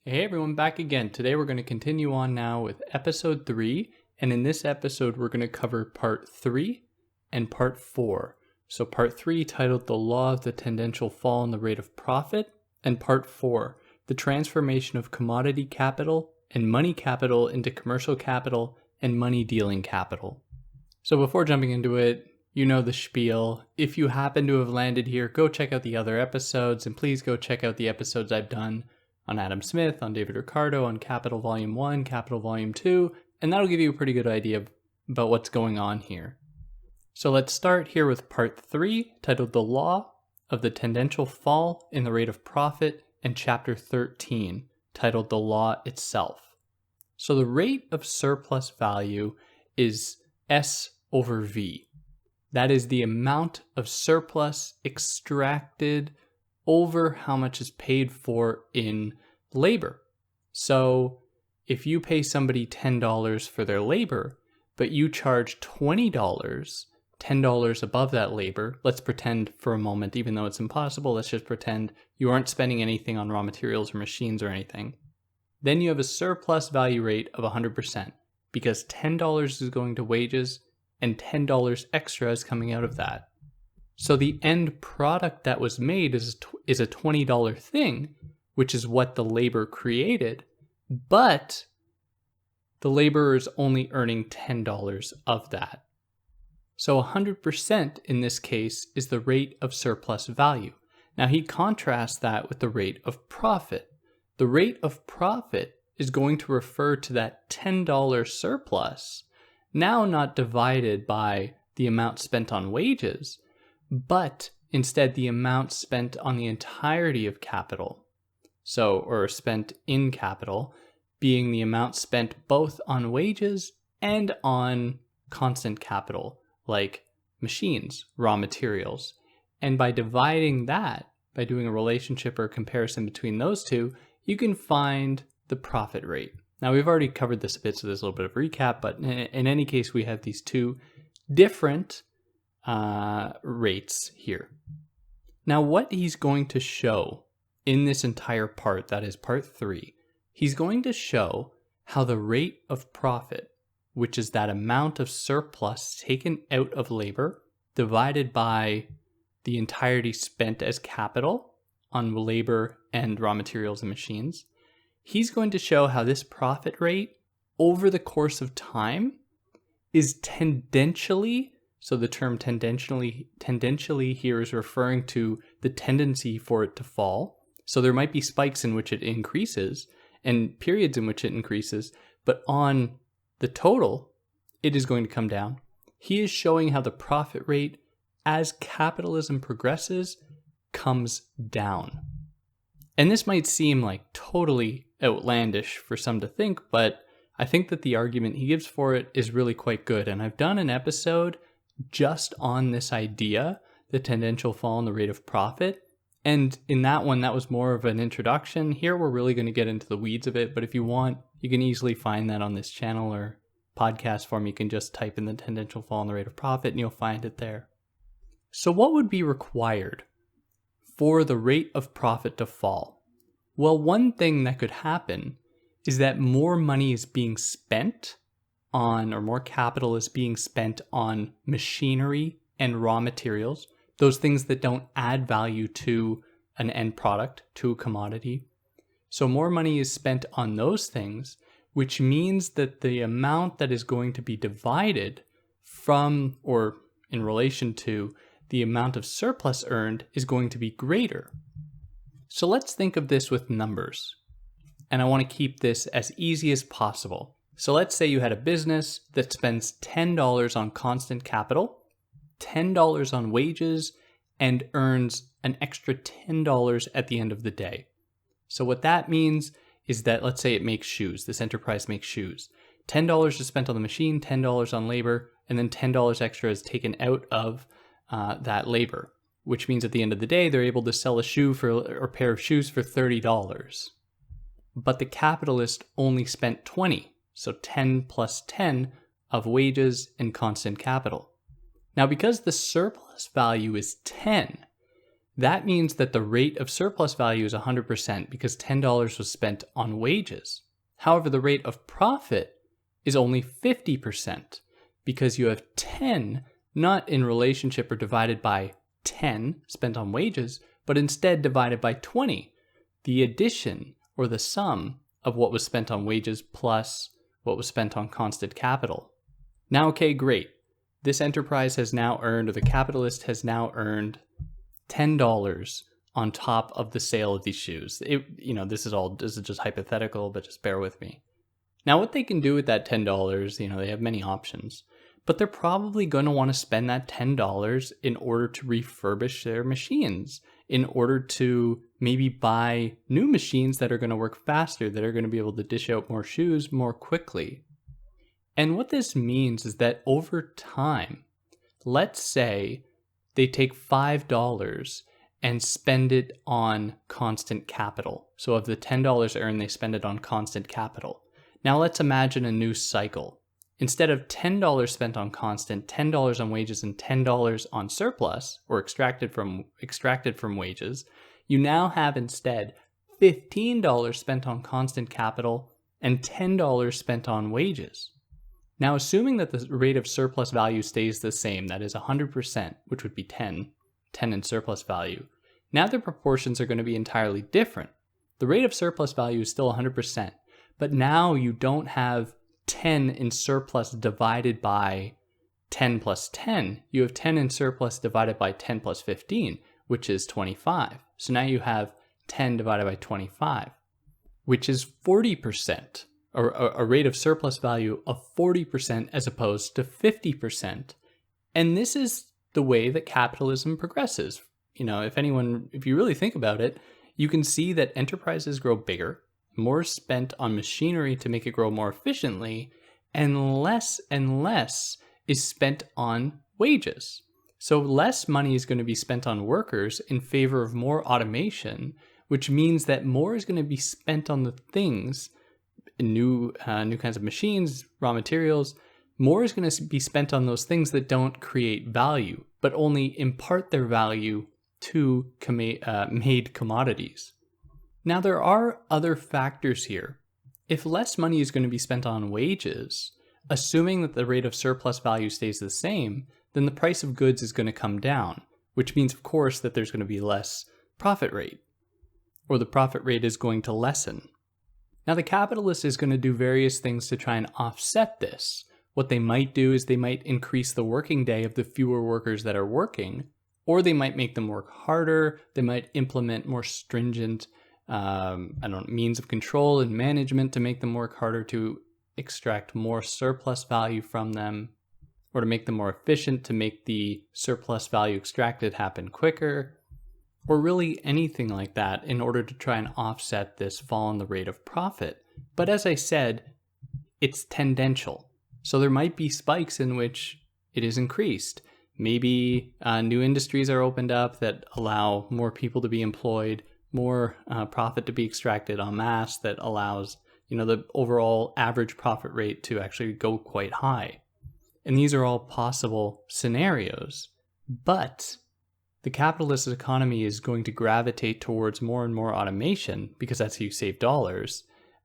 Hey everyone, back again. Today we're going to continue on now with episode 3, and in this episode we're going to cover part 3 and part 4. So part 3 titled The Law of the Tendential Fall in the Rate of Profit, and part 4, The Transformation of Commodity Capital and Money Capital into Commercial Capital and Money Dealing Capital. So before jumping into it, you know the spiel. If you happen to have landed here, go check out the other episodes, and please go check out the episodes I've done on Adam Smith, on David Ricardo, on Capital Volume 1, Capital Volume 2, and that'll give you a pretty good idea about what's going on here. So let's start here with part 3, titled The Law of the Tendential Fall in the Rate of Profit, and chapter 13, titled The Law Itself. So the rate of surplus value is S over V. That is the amount of surplus extracted over how much is paid for in labor. So if you pay somebody $10 for their labor, but you charge $20, $10 above that labor, let's pretend for a moment, even though it's impossible, let's just pretend you aren't spending anything on raw materials or machines or anything. Then you have a surplus value rate of 100% because $10 is going to wages and $10 extra is coming out of that. So the end product that was made is a $20 thing, which is what the labor created, but the laborer is only earning $10 of that. So 100% in this case is the rate of surplus value. Now he contrasts that with the rate of profit. The rate of profit is going to refer to that $10 surplus, now not divided by the amount spent on wages, but instead the amount spent on the entirety of capital. So, or spent in capital, being the amount spent both on wages and on constant capital, like machines, raw materials. And by dividing that, by doing a relationship or a comparison between those two, you can find the profit rate. Now, we've already covered this a bit, so there's a little bit of recap, but in any case, we have these two different rates here. Now, what he's going to show in this entire part, that is part 3, he's going to show how the rate of profit, which is that amount of surplus taken out of labor divided by the entirety spent as capital on labor and raw materials and machines, he's going to show how this profit rate over the course of time is tendentially, so the term tendentially here is referring to the tendency for it to fall. So there might be spikes in which it increases and periods in which it increases, but on the total, it is going to come down. He is showing how the profit rate, as capitalism progresses, comes down. And this might seem like totally outlandish for some to think, but I think that the argument he gives for it is really quite good. And I've done an episode just on this idea, the tendential fall in the rate of profit. And in that one, that was more of an introduction. Here, we're really going to get into the weeds of it. But if you want, you can easily find that on this channel or podcast form. You can just type in the tendential fall in the rate of profit and you'll find it there. So what would be required for the rate of profit to fall? Well, one thing that could happen is that more money is being spent on, or more capital is being spent on machinery and raw materials, those things that don't add value to an end product, to a commodity. So more money is spent on those things, which means that the amount that is going to be divided from, or in relation to, the amount of surplus earned is going to be greater. So let's think of this with numbers. And I want to keep this as easy as possible. So let's say you had a business that spends $10 on constant capital, $10 on wages, and earns an extra $10 at the end of the day. So what that means is that, let's say it makes shoes. This enterprise makes shoes. $10 is spent on the machine, $10 on labor, and then $10 extra is taken out of that labor, which means at the end of the day, they're able to sell a pair of shoes for $30. But the capitalist only spent 20, so 10 plus 10 of wages and constant capital. Now, because the surplus value is 10, that means that the rate of surplus value is 100% because $10 was spent on wages. However, the rate of profit is only 50% because you have 10 not in relationship or divided by 10 spent on wages, but instead divided by 20, the addition or the sum of what was spent on wages plus what was spent on constant capital. Now, okay, great. This enterprise has now earned, or the capitalist has now earned $10 on top of the sale of these shoes. This is just hypothetical, but just bear with me. Now, what they can do with that $10, they have many options, but they're probably going to want to spend that $10 in order to refurbish their machines, in order to maybe buy new machines that are going to work faster, that are going to be able to dish out more shoes more quickly. And what this means is that over time, let's say they take $5 and spend it on constant capital. So of the $10 earned, they spend it on constant capital. Now let's imagine a new cycle. Instead of $10 spent on constant, $10 on wages, and $10 on surplus, or extracted from wages, you now have instead $15 spent on constant capital and $10 spent on wages. Now, assuming that the rate of surplus value stays the same, that is 100%, which would be 10 in surplus value, now the proportions are going to be entirely different. The rate of surplus value is still 100%, but now you don't have 10 in surplus divided by 10 plus 10. You have 10 in surplus divided by 10 plus 15, which is 25. So now you have 10 divided by 25, which is 40%. Or a rate of surplus value of 40% as opposed to 50%. And this is the way that capitalism progresses. If you really think about it, you can see that enterprises grow bigger, more spent on machinery to make it grow more efficiently, and less is spent on wages. So less money is going to be spent on workers in favor of more automation, which means that more is going to be spent on the things, new kinds of machines, raw materials. More is going to be spent on those things that don't create value, but only impart their value to made commodities. Now, there are other factors here. If less money is going to be spent on wages, assuming that the rate of surplus value stays the same, then the price of goods is going to come down, which means, of course, that there's going to be less profit rate, or the profit rate is going to lessen. Now, the capitalist is going to do various things to try and offset this. What they might do is they might increase the working day of the fewer workers that are working, or they might make them work harder. They might implement more stringent means of control and management to make them work harder, to extract more surplus value from them, or to make them more efficient, to make the surplus value extracted happen quicker, or really anything like that in order to try and offset this fall in the rate of profit. But as I said, it's tendential. So there might be spikes in which it is increased. Maybe new industries are opened up that allow more people to be employed, more profit to be extracted en masse, that allows the overall average profit rate to actually go quite high. And these are all possible scenarios. But the capitalist economy is going to gravitate towards more and more automation because that's how you save dollars.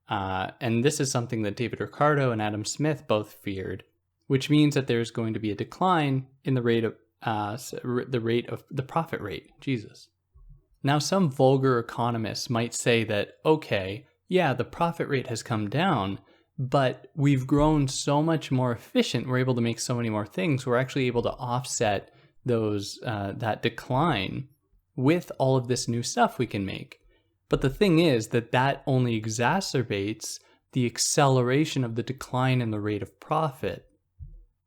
And this is something that David Ricardo and Adam Smith both feared, which means that there's going to be a decline in the rate of the profit rate. Jesus. Now, some vulgar economists might say that, okay, yeah, the profit rate has come down, but we've grown so much more efficient. We're able to make so many more things. We're actually able to offset that decline with all of this new stuff we can make. But the thing is that only exacerbates the acceleration of the decline in the rate of profit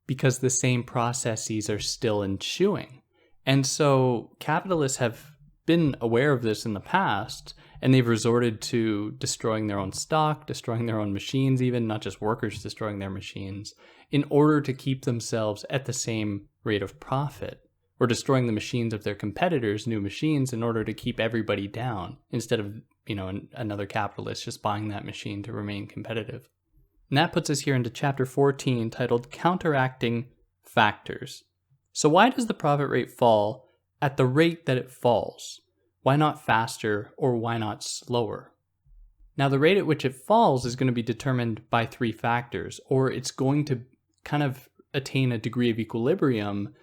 because the same processes are still ensuing. And so capitalists have been aware of this in the past, and they've resorted to destroying their own stock, destroying their own machines, even not just workers destroying their machines, in order to keep themselves at the same rate of profit, or destroying the machines of their competitors, new machines, in order to keep everybody down, instead of, another capitalist just buying that machine to remain competitive. And that puts us here into chapter 14, titled Counteracting Factors. So why does the profit rate fall at the rate that it falls. Why not faster, or why not slower? Now, the rate at which it falls is going to be determined by three factors, or it's going to kind of attain a degree of equilibrium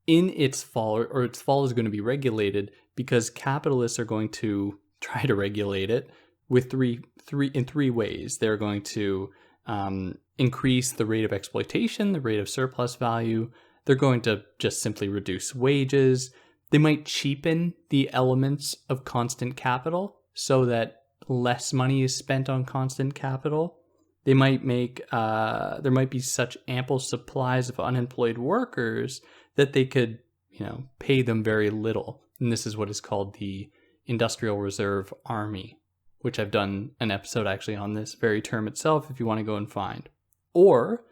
in its fall, or its fall is going to be regulated because capitalists are going to try to regulate it with three ways. They're going to increase the rate of exploitation, the rate of surplus value. They're going to just simply reduce wages. They might cheapen the elements of constant capital so that less money is spent on constant capital. They might make, there might be such ample supplies of unemployed workers that they could, pay them very little. And this is what is called the Industrial Reserve Army, which I've done an episode actually on this very term itself if you want to go and find. Or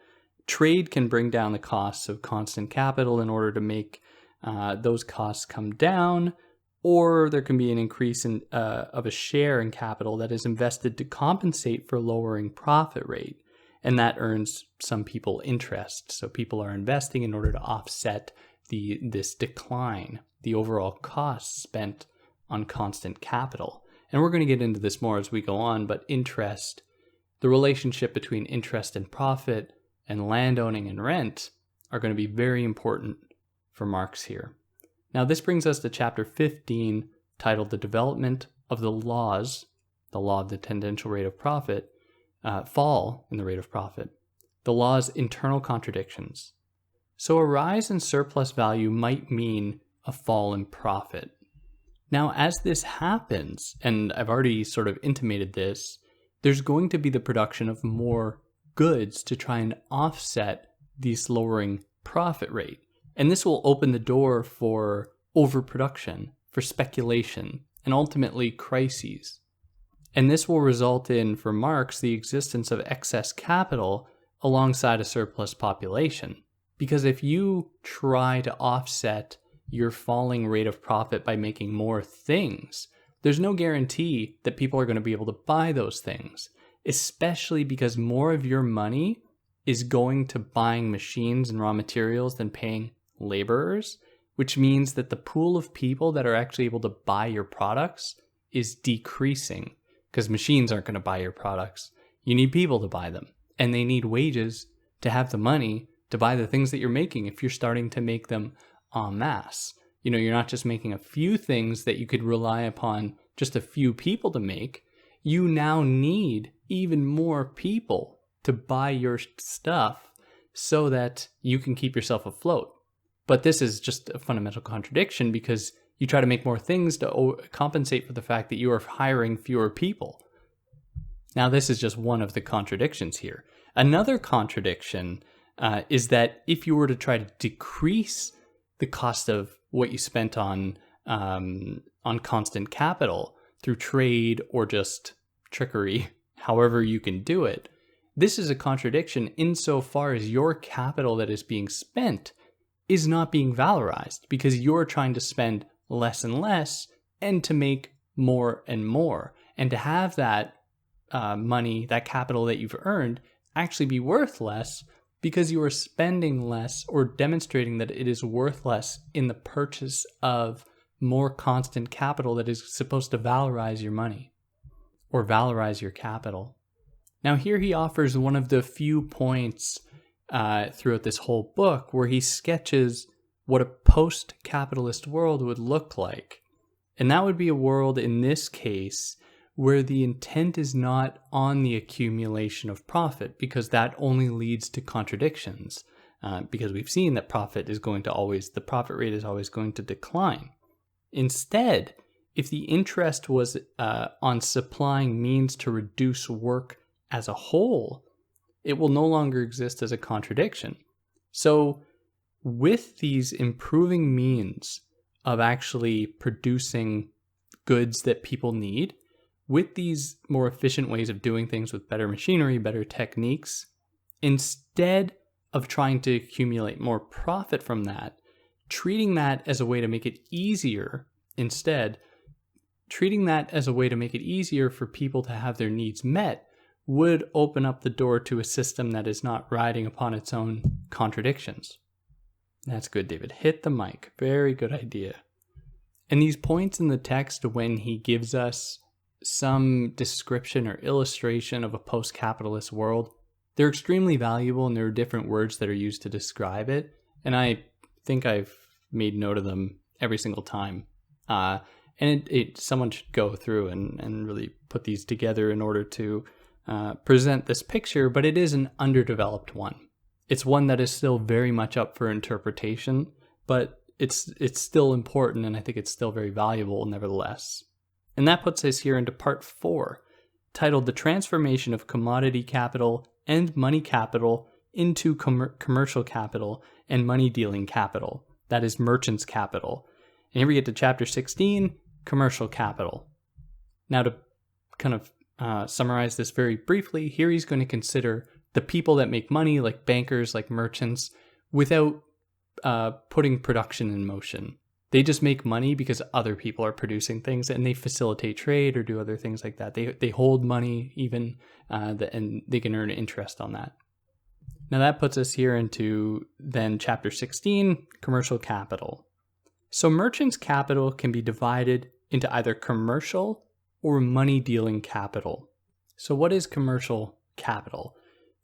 trade can bring down the costs of constant capital in order to make those costs come down, or there can be an increase of a share in capital that is invested to compensate for lowering profit rate, and that earns some people interest. So people are investing in order to offset this decline, the overall costs spent on constant capital. And we're going to get into this more as we go on, but interest, the relationship between interest and profit and landowning and rent are going to be very important for Marx here. Now, this brings us to chapter 15, titled The Development of the Laws, the law of the tendential rate of profit, fall in the rate of profit, the law's internal contradictions. So a rise in surplus value might mean a fall in profit. Now, as this happens, and I've already sort of intimated this, there's going to be the production of more goods to try and offset this lowering profit rate. And this will open the door for overproduction, for speculation, and ultimately crises. And this will result in, for Marx, the existence of excess capital alongside a surplus population. Because if you try to offset your falling rate of profit by making more things, there's no guarantee that people are going to be able to buy those things, especially because more of your money is going to buying machines and raw materials than paying laborers, which means that the pool of people that are actually able to buy your products is decreasing because machines aren't going to buy your products. You need people to buy them, and they need wages to have the money to buy the things that you're making if you're starting to make them en masse. You're not just making a few things that you could rely upon just a few people to make. You now need even more people to buy your stuff so that you can keep yourself afloat. But this is just a fundamental contradiction because you try to make more things to compensate for the fact that you are hiring fewer people. Now, this is just one of the contradictions here. Another contradiction is that if you were to try to decrease the cost of what you spent on constant capital through trade or just trickery, however you can do it, this is a contradiction insofar as your capital that is being spent is not being valorized because you're trying to spend less and less and to make more and more. And to have that money, that capital that you've earned, actually be worth less because you are spending less or demonstrating that it is worth less in the purchase of more constant capital that is supposed to valorize your money or valorize your capital. Now, here he offers one of the few points throughout this whole book where he sketches what a post-capitalist world would look like. And that would be a world, in this case, where the intent is not on the accumulation of profit, because that only leads to contradictions. Because we've seen that the profit rate is always going to decline. Instead, if the interest was on supplying means to reduce work as a whole, it will no longer exist as a contradiction. So with these improving means of actually producing goods that people need, with these more efficient ways of doing things with better machinery, better techniques, instead of trying to accumulate more profit from that, treating that as a way to make it easier for people to have their needs met would open up the door to a system that is not riding upon its own contradictions. That's good, David. Hit the mic. Very good idea. And these points in the text, when he gives us some description or illustration of a post-capitalist world, they're extremely valuable, and there are different words that are used to describe it. And I think I've made note of them every single time. And someone should go through and really put these together in order to present this picture, but it is an underdeveloped one. It's one that is still very much up for interpretation, but it's still important, and I think it's still very valuable nevertheless. And that puts us here into part 4, titled The Transformation of Commodity Capital and Money Capital into Commercial Capital and Money Dealing Capital. That is merchant's capital. And here we get to chapter 16, Commercial Capital. Now, to kind of summarize this very briefly, here he's going to consider the people that make money, like bankers, like merchants, without putting production in motion. They just make money because other people are producing things, and they facilitate trade or do other things like that. They hold money even, and they can earn interest on that. Now that puts us here into then chapter 16, Commercial Capital. So merchant's capital can be divided into either commercial or money dealing capital. So what is commercial capital?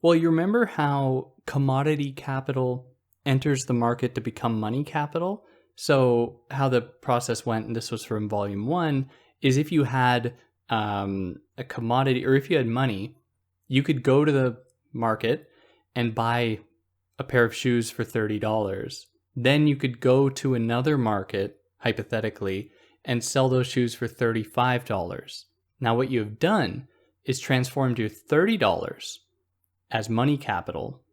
Well, you remember how commodity capital enters the market to become money capital? So how the process went, and this was from volume 1, is if you had a commodity, or if you had money, you could go to the market and buy a pair of shoes for $30. Then you could go to another market, hypothetically, and sell those shoes for $35. Now what you have done is transformed your $30 as money capital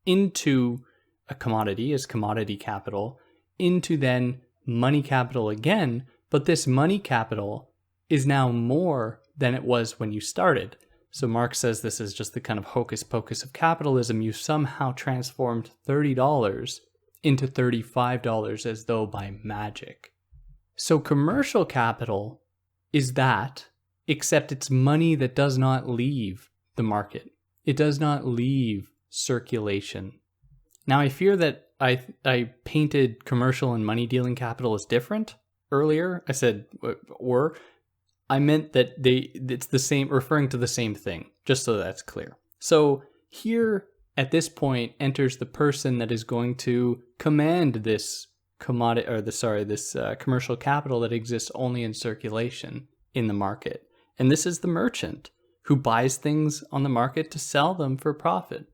into a commodity, as commodity capital, into then money capital again, but this money capital is now more than it was when you started. So Marx says this is just the kind of hocus pocus of capitalism. You somehow transformed $30 into $35 as though by magic. So commercial capital is that, except it's money that does not leave the market. It does not leave circulation. Now I fear that I painted commercial and money dealing capital as different earlier. I said, or I meant that it's the same, referring to the same thing, just so that's clear. So here at this point enters the person that is going to command this commodity, or this commercial capital that exists only in circulation in the market. And this is the merchant who buys things on the market to sell them for profit.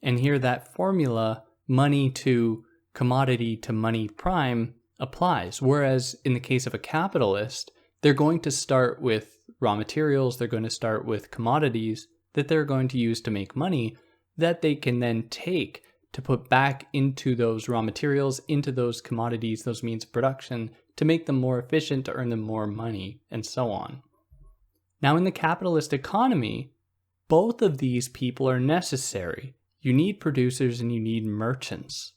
And here that formula, money to commodity to money prime, applies. Whereas in the case of a capitalist, they're going to start with raw materials, they're going to start with commodities that they're going to use to make money that they can then take to put back into those raw materials, into those commodities, those means of production, to make them more efficient, to earn them more money, and so on. Now in the capitalist economy, both of these people are necessary. You need producers and you need merchants.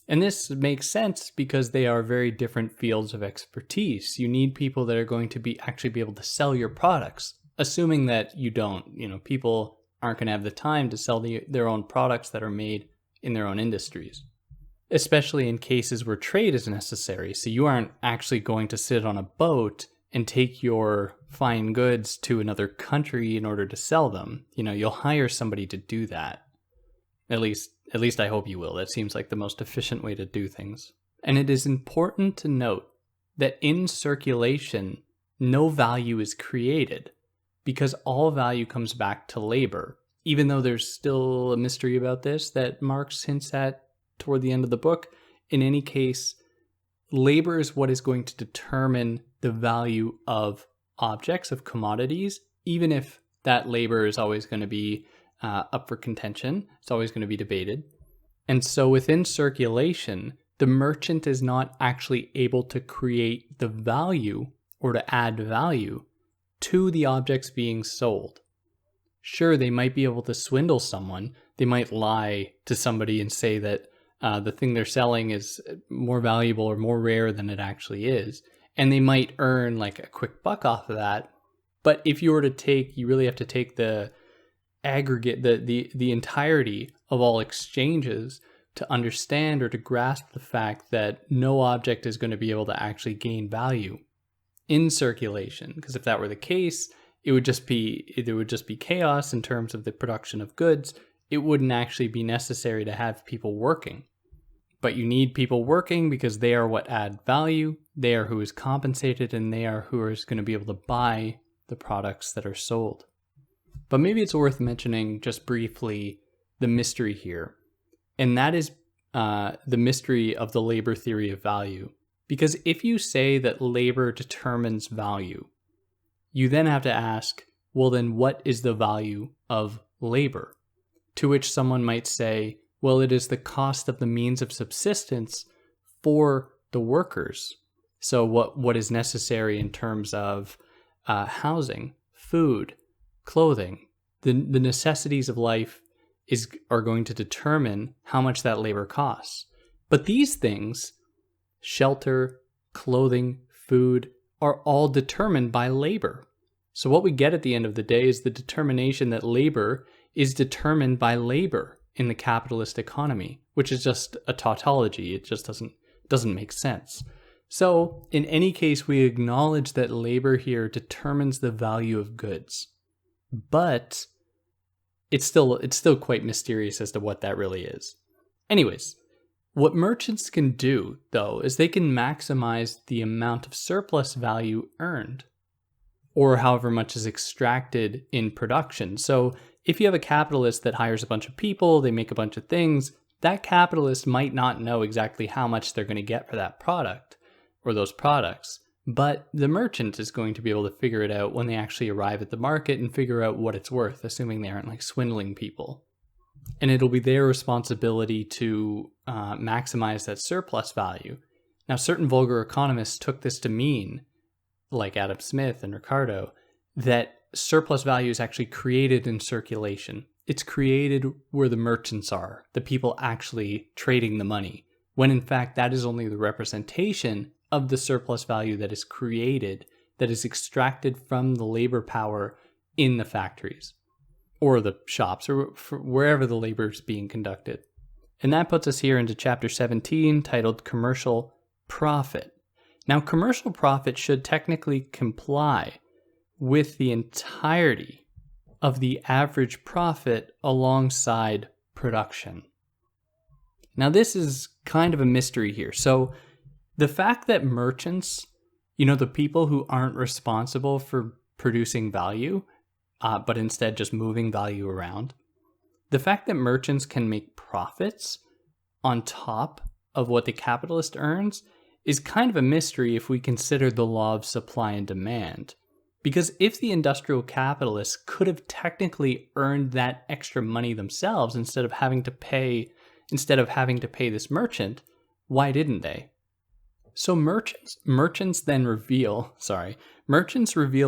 And this makes sense because they are very different fields of expertise. You need people that are going to actually be able to sell your products, assuming that you don't, people aren't going to have the time to sell their own products that are made in their own industries, especially in cases where trade is necessary. So you aren't actually going to sit on a boat and take your fine goods to another country in order to sell them. You'll hire somebody to do that. At least I hope you will. That seems like the most efficient way to do things. And it is important to note that in circulation, no value is created because all value comes back to labor. Even though there's still a mystery about this that Marx hints at toward the end of the book, in any case, labor is what is going to determine the value of objects, of commodities, even if that labor is always going to be up for contention. It's always going to be debated. And so within circulation, the merchant is not actually able to create the value or to add value to the objects being sold. Sure, they might be able to swindle someone. They might lie to somebody and say that the thing they're selling is more valuable or more rare than it actually is. And they might earn like a quick buck off of that. But if you were to take, you really have to take the aggregate, the entirety of all exchanges to understand or to grasp the fact that no object is going to be able to actually gain value in circulation. Because if that were the case, there would just be chaos in terms of the production of goods. It wouldn't actually be necessary to have people working. But you need people working because they are what add value, they are who is compensated, and they are who is going to be able to buy the products that are sold. But maybe it's worth mentioning just briefly the mystery here, and that is the mystery of the labor theory of value. Because if you say that labor determines value, you then have to ask, well, then what is the value of labor? To which someone might say, well, it is the cost of the means of subsistence for the workers. So what is necessary in terms of housing, food, clothing, the necessities of life are going to determine how much that labor costs. But these things, shelter, clothing, food, are all determined by labor. So what we get at the end of the day is the determination that labor is determined by labor in the capitalist economy, which is just a tautology. It just doesn't make sense. So in any case, we acknowledge that labor here determines the value of goods, but it's still quite mysterious as to what that really is. Anyways, what merchants can do, though, is they can maximize the amount of surplus value earned, or however much is extracted in production. So if you have a capitalist that hires a bunch of people, they make a bunch of things, that capitalist might not know exactly how much they're going to get for that product or those products, but the merchant is going to be able to figure it out when they actually arrive at the market and figure out what it's worth, assuming they aren't like swindling people. And it'll be their responsibility to maximize that surplus value. Now, certain vulgar economists took this to mean, like Adam Smith and Ricardo, that surplus value is actually created in circulation. It's created where the merchants are, the people actually trading the money, when in fact that is only the representation of the surplus value that is created, that is extracted from the labor power in the factories or the shops or wherever the labor is being conducted. And that puts us here into chapter 17, titled Commercial Profit. Now, commercial profit should technically comply with the entirety of the average profit alongside production. Now, this is kind of a mystery here. So the fact that merchants, the people who aren't responsible for producing value, but instead just moving value around, the fact that merchants can make profits on top of what the capitalist earns is kind of a mystery if we consider the law of supply and demand. Because if the industrial capitalists could have technically earned that extra money themselves instead of having to pay this merchant, why didn't they? So merchants reveal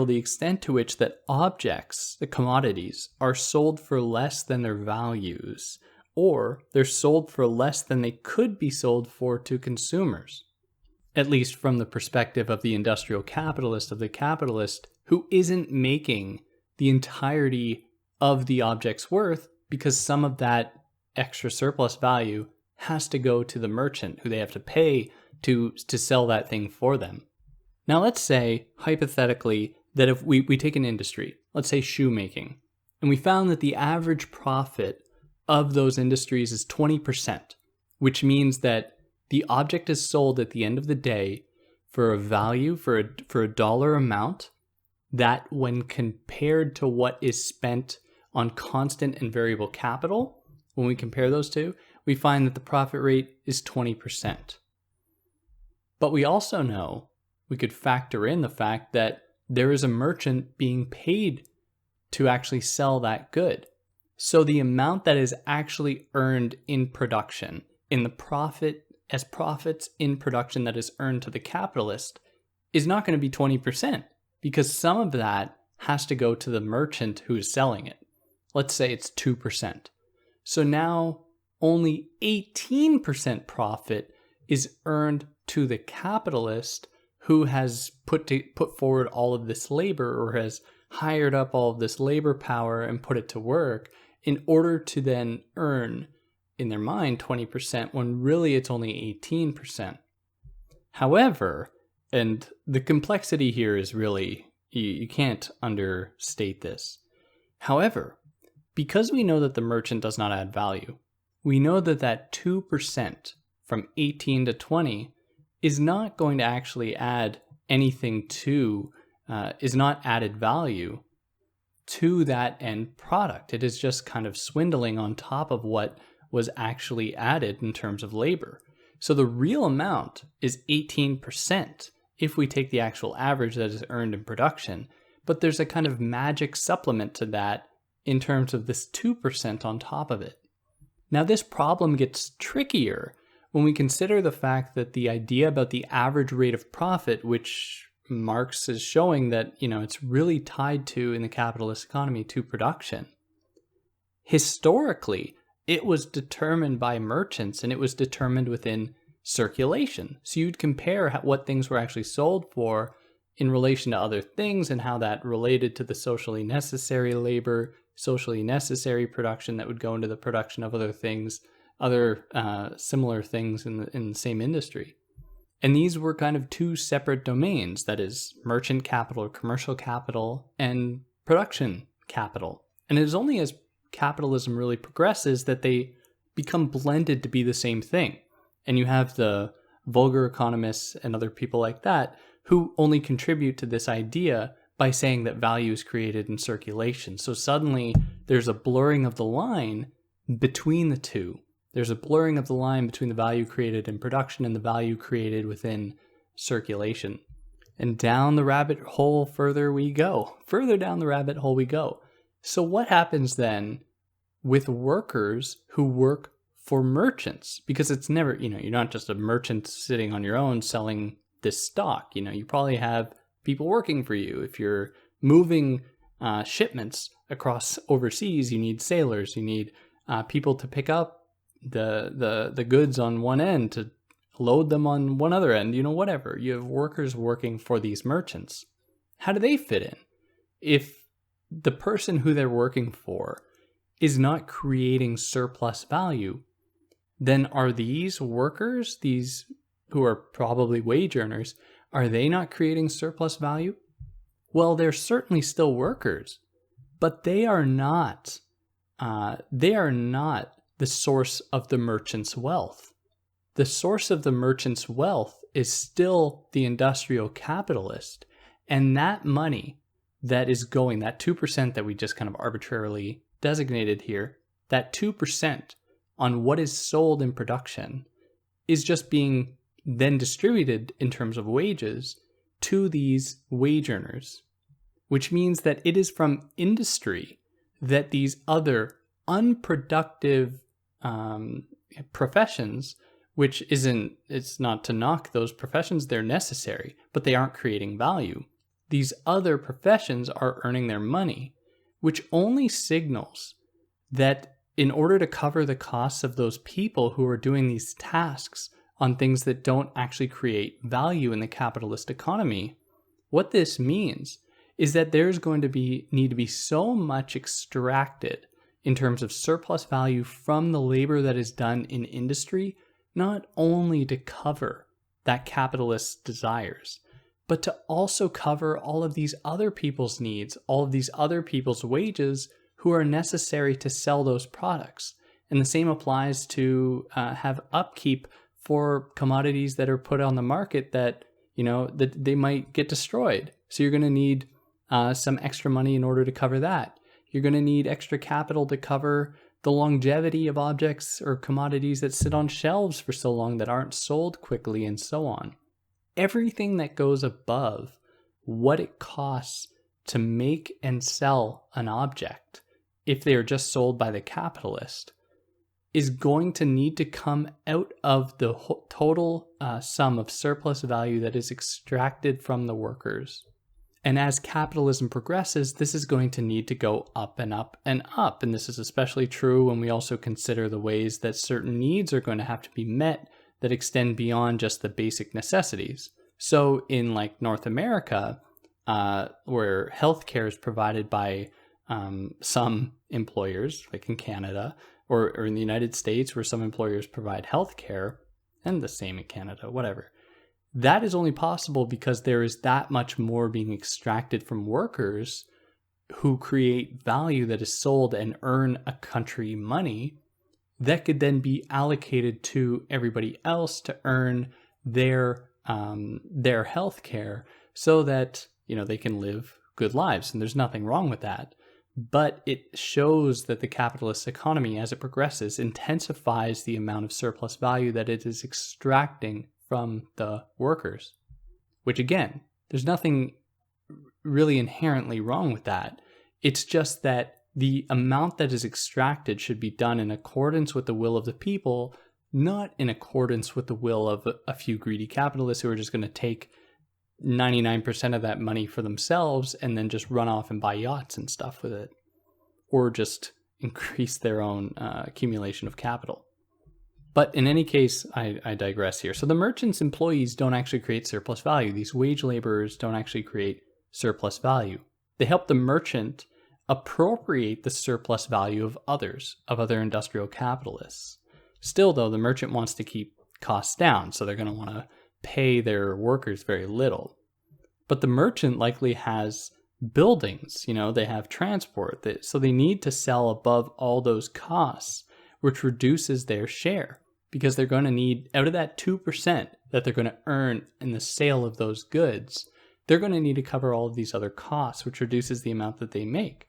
the extent to which that objects, the commodities, are sold for less than their values, or they're sold for less than they could be sold for to consumers. At least from the perspective of the industrial capitalist, of the capitalist who isn't making the entirety of the object's worth, because some of that extra surplus value has to go to the merchant who they have to pay to sell that thing for them. Now let's say, hypothetically, that if we take an industry, let's say shoemaking, and we found that the average profit of those industries is 20%, which means that the object is sold at the end of the day for a value, for a dollar amount, that when compared to what is spent on constant and variable capital, when we compare those two, we find that the profit rate is 20%. But we also know, we could factor in the fact that there is a merchant being paid to actually sell that good. So the amount that is actually earned in production, in the profits in production that is earned to the capitalist, is not going to be 20%, because some of that has to go to the merchant who is selling it. Let's say it's 2%. So now only 18% profit is earned to the capitalist who has put forward all of this labor, or has hired up all of this labor power and put it to work in order to then earn in their mind 20% when really it's only 18%. However, and the complexity here is really, you can't understate this. However, because we know that the merchant does not add value, we know that that 2% from 18 to 20 is not going to actually add anything to, is not added value to that end product. It is just kind of swindling on top of what was actually added in terms of labor. So the real amount is 18% if we take the actual average that is earned in production, but there's a kind of magic supplement to that in terms of this 2% on top of it. Now this problem gets trickier when we consider the fact that the idea about the average rate of profit, which Marx is showing that, it's really tied to, in the capitalist economy, to production. Historically, it was determined by merchants and it was determined within circulation. So you'd compare what things were actually sold for in relation to other things and how that related to the socially necessary labor, socially necessary production that would go into the production of other things, other similar things in the same industry. And these were kind of two separate domains, that is, merchant capital or commercial capital and production capital. And it is only as capitalism really progresses that they become blended to be the same thing. And you have the vulgar economists and other people like that who only contribute to this idea by saying that value is created in circulation. So suddenly there's a blurring of the line between the two. There's a blurring of the line between the value created in production and the value created within circulation. And down the rabbit hole further we go. Further down the rabbit hole we go. So what happens then with workers who work for merchants? Because it's never, you're not just a merchant sitting on your own selling this stock. You probably have people working for you. If you're moving shipments across overseas, you need sailors, you need people to pick up the goods on one end, to load them on one other end, whatever. You have workers working for these merchants. How do they fit in? If the person who they're working for is not creating surplus value, then are these workers, these who are probably wage earners, are they not creating surplus value? Well, they're certainly still workers, but they are not the source of the merchant's wealth. The source of the merchant's wealth is still the industrial capitalist, and that money that is going, that 2% that we just kind of arbitrarily designated here, that 2% on what is sold in production is just being then distributed in terms of wages to these wage earners, which means that it is from industry that these other unproductive professions, which it's not to knock those professions, they're necessary, but they aren't creating value. These other professions are earning their money, which only signals that in order to cover the costs of those people who are doing these tasks on things that don't actually create value in the capitalist economy, what this means is that there's going to need to be so much extracted in terms of surplus value from the labor that is done in industry, not only to cover that capitalist's desires, but to also cover all of these other people's needs, all of these other people's wages who are necessary to sell those products. And the same applies to have upkeep for commodities that are put on the market that, that they might get destroyed. So you're going to need some extra money in order to cover that. You're going to need extra capital to cover the longevity of objects or commodities that sit on shelves for so long that aren't sold quickly, and so on. Everything that goes above what it costs to make and sell an object, if they are just sold by the capitalist, is going to need to come out of the total sum of surplus value that is extracted from the workers. And as capitalism progresses, this is going to need to go up and up and up. And this is especially true when we also consider the ways that certain needs are going to have to be met that extend beyond just the basic necessities. So in like North America, where healthcare is provided by some employers, like in Canada or in the United States, where some employers provide health care, and the same in Canada, whatever. That is only possible because there is that much more being extracted from workers who create value that is sold and earn a country money that could then be allocated to everybody else to earn their health care so that, they can live good lives. And there's nothing wrong with that. But it shows that the capitalist economy, as it progresses, intensifies the amount of surplus value that it is extracting from the workers. Which, again, there's nothing really inherently wrong with that. It's just that the amount that is extracted should be done in accordance with the will of the people, not in accordance with the will of a few greedy capitalists who are just going to take 99% of that money for themselves and then just run off and buy yachts and stuff with it, or just increase their own accumulation of capital. But in any case, I digress here. So the merchant's employees don't actually create surplus value. These wage laborers don't actually create surplus value. They help the merchant appropriate the surplus value of other industrial capitalists. Still, though, the merchant wants to keep costs down, so they're going to want to pay their workers very little. But the merchant likely has buildings, they have transport, so they need to sell above all those costs, which reduces their share, because they're going to need, out of that 2% that they're going to earn in the sale of those goods, they're going to need to cover all of these other costs, which reduces the amount that they make.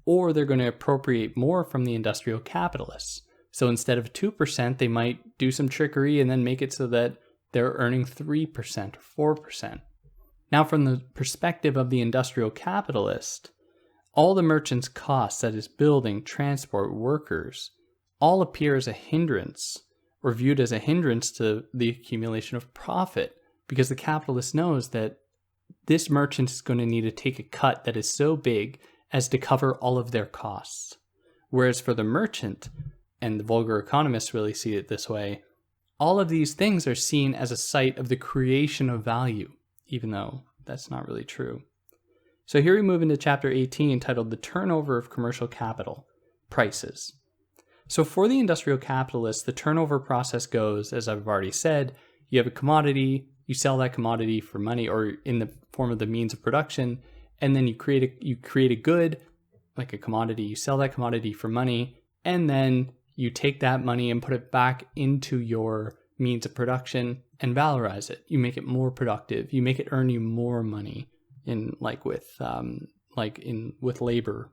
Or they're going to appropriate more from the industrial capitalists. So instead of 2%, they might do some trickery and then make it so that they're earning 3% or 4%. Now, from the perspective of the industrial capitalist, all the merchant's costs, that is building, transport, workers, all appear as a hindrance, or viewed as a hindrance to the accumulation of profit, because the capitalist knows that this merchant is going to need to take a cut that is so big as to cover all of their costs. Whereas for the merchant, and the vulgar economists really see it this way, all of these things are seen as a site of the creation of value, even though that's not really true. So here we move into chapter 18, entitled The Turnover of Commercial Capital, Prices. So for the industrial capitalist, the turnover process goes, as I've already said, you have a commodity, you sell that commodity for money or in the form of the means of production, and then you create a good, like a commodity, you sell that commodity for money, and then you take that money and put it back into your means of production and valorize it. You make it more productive. You make it earn you more money with labor.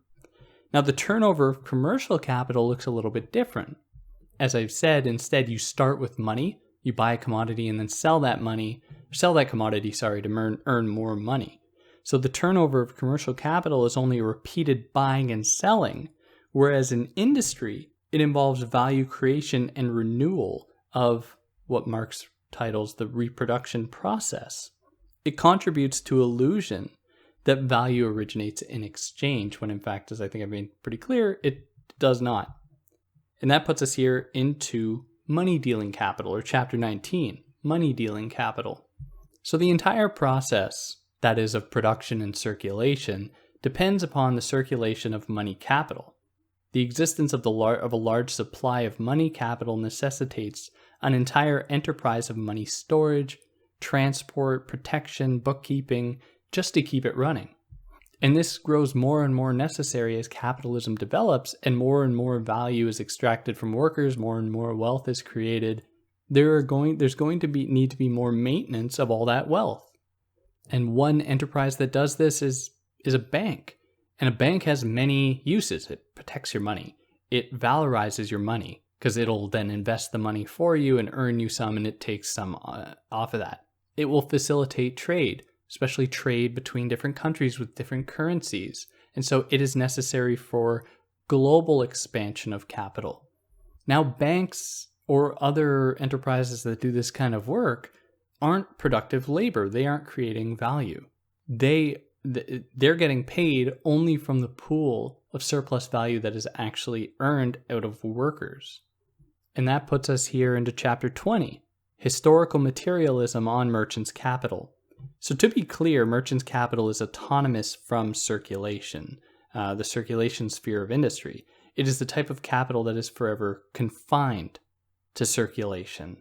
Now, the turnover of commercial capital looks a little bit different. As I've said, instead you start with money, you buy a commodity and then sell that commodity to earn more money. So the turnover of commercial capital is only a repeated buying and selling, whereas in industry, it involves value creation and renewal of what Marx titles the reproduction process. It contributes to illusion that value originates in exchange, when in fact, as I think I've made pretty clear, it does not. And that puts us here into money dealing capital, or chapter 19, money dealing capital. So the entire process, that is of production and circulation, depends upon the circulation of money capital. The existence of a large supply of money capital necessitates an entire enterprise of money storage, transport, protection, bookkeeping, just to keep it running. And this grows more and more necessary as capitalism develops and more value is extracted from workers, more and more wealth is created. There's going to need to be more maintenance of all that wealth. And one enterprise that does this is a bank. And a bank has many uses. It protects your money. It valorizes your money because it'll then invest the money for you and earn you some, and it takes some off of that. It will facilitate trade, especially trade between different countries with different currencies. And so it is necessary for global expansion of capital. Now, banks or other enterprises that do this kind of work aren't productive labor. They aren't creating value. They're getting paid only from the pool of surplus value that is actually earned out of workers. And that puts us here into chapter 20, Historical Materialism on Merchants' Capital. So to be clear, merchants' capital is autonomous from circulation. the circulation sphere of industry. It is the type of capital that is forever confined to circulation.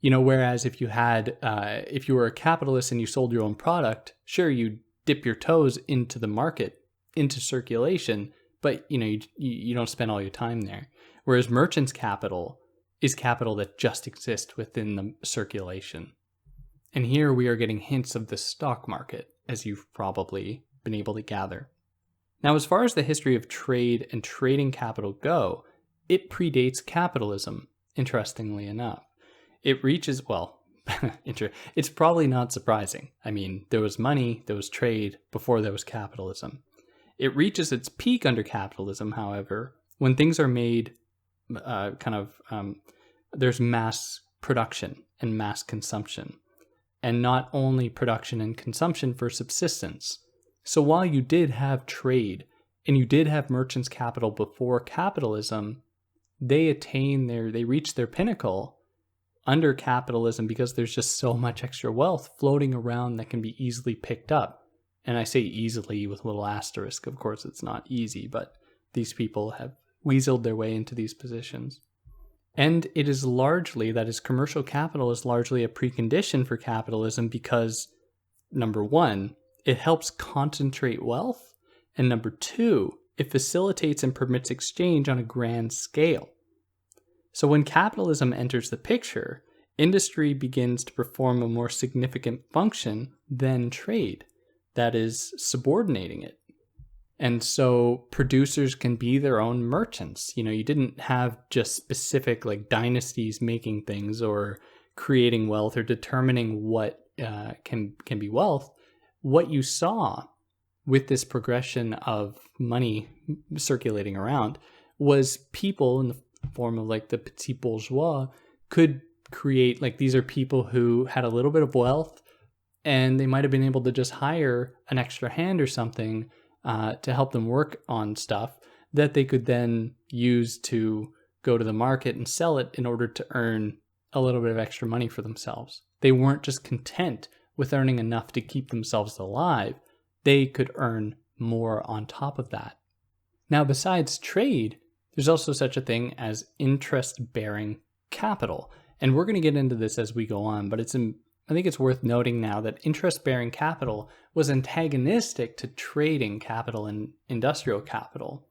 Whereas if you were a capitalist and you sold your own product, sure, you dip your toes into the market, into circulation, but you don't spend all your time there. Whereas merchant's capital is capital that just exists within the circulation. And here we are getting hints of the stock market, as you've probably been able to gather. Now, as far as the history of trade and trading capital go, it predates capitalism, interestingly enough. It reaches, it's probably not surprising. I mean, there was money, there was trade before there was capitalism. It reaches its peak under capitalism, however, when things are made there's mass production and mass consumption, and not only production and consumption for subsistence. So while you did have trade and you did have merchants' capital before capitalism, they reach their pinnacle under capitalism because there's just so much extra wealth floating around that can be easily picked up. And I say easily with a little asterisk. Of course, it's not easy, but these people have weaseled their way into these positions. And it is commercial capital is largely a precondition for capitalism because, number one, it helps concentrate wealth, and number two, it facilitates and permits exchange on a grand scale. So when capitalism enters the picture, industry begins to perform a more significant function than trade, that is, subordinating it. And so producers can be their own merchants. You didn't have just specific dynasties making things or creating wealth or determining what can be wealth. What you saw with this progression of money circulating around was people in the form of the petit bourgeois could create, these are people who had a little bit of wealth and they might have been able to just hire an extra hand or something to help them work on stuff that they could then use to go to the market and sell it in order to earn a little bit of extra money for themselves. They weren't just content with earning enough to keep themselves alive. They could earn more on top of that. Now, besides trade, there's also such a thing as interest-bearing capital. And we're going to get into this as we go on, but I think it's worth noting now that interest-bearing capital was antagonistic to trading capital and industrial capital.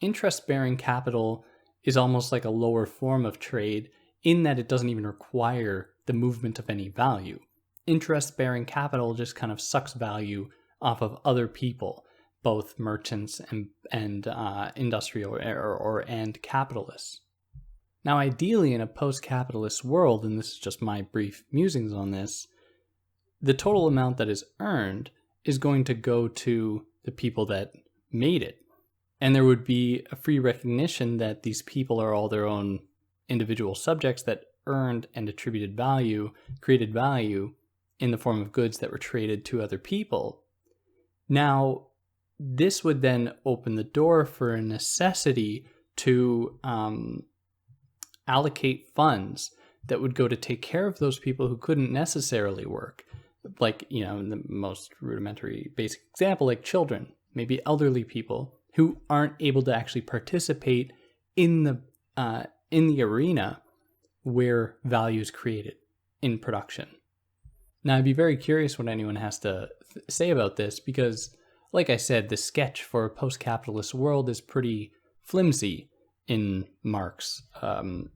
Interest-bearing capital is almost like a lower form of trade in that it doesn't even require the movement of any value. Interest-bearing capital just kind of sucks value off of other people, both merchants and industrial and capitalists. Now, ideally, in a post-capitalist world, and this is just my brief musings on this, the total amount that is earned is going to go to the people that made it. And there would be a free recognition that these people are all their own individual subjects that earned and attributed value, created value in the form of goods that were traded to other people. Now, this would then open the door for a necessity to allocate funds that would go to take care of those people who couldn't necessarily work. In the most rudimentary basic example, like children, maybe elderly people who aren't able to actually participate in the arena where value is created in production. Now, I'd be very curious what anyone has to say about this because, like I said, the sketch for a post-capitalist world is pretty flimsy in Marx. And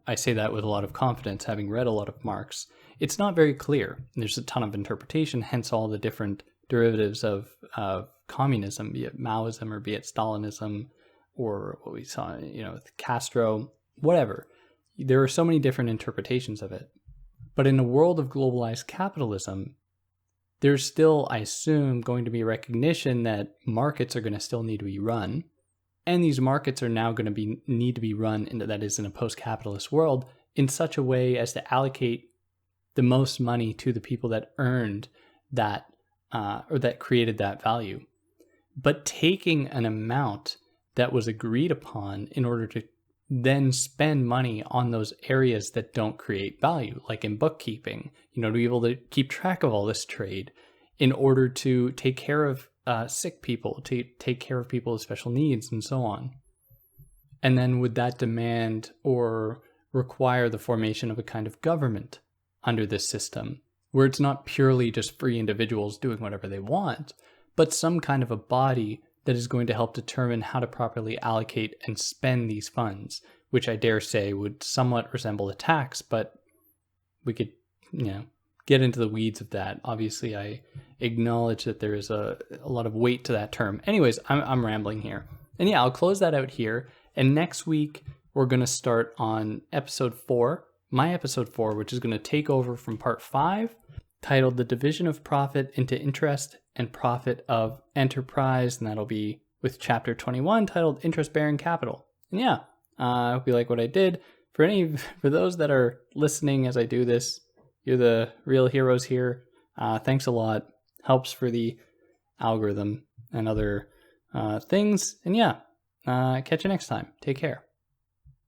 I say that with a lot of confidence, having read a lot of Marx. It's not very clear. There's a ton of interpretation, hence all the different derivatives of communism, be it Maoism or be it Stalinism, or what we saw, with Castro, whatever. There are so many different interpretations of it. But in a world of globalized capitalism, there's still, I assume, going to be a recognition that markets are going to still need to be run. And these markets are now going to need to be run, that is in a post-capitalist world, in such a way as to allocate the most money to the people that earned that, or that created that value. But taking an amount that was agreed upon in order to then spend money on those areas that don't create value, like in bookkeeping, to be able to keep track of all this trade in order to take care of sick people, to take care of people with special needs, and so on. And then would that demand or require the formation of a kind of government under this system, where it's not purely just free individuals doing whatever they want, but some kind of a body that is going to help determine how to properly allocate and spend these funds, which I dare say would somewhat resemble a tax, but we could, get into the weeds of that. Obviously, I acknowledge that there is a lot of weight to that term. Anyways, I'm rambling here. And yeah, I'll close that out here. And next week, we're going to start on episode 4, my episode 4, which is going to take over from part 5, titled The Division of Profit into Interest and Profit of Enterprise. And that'll be with chapter 21, titled Interest-Bearing Capital. And yeah, I hope you like what I did. For those that are listening as I do this, you're the real heroes here. Thanks a lot. Helps for the algorithm and other things. And yeah, catch you next time. Take care.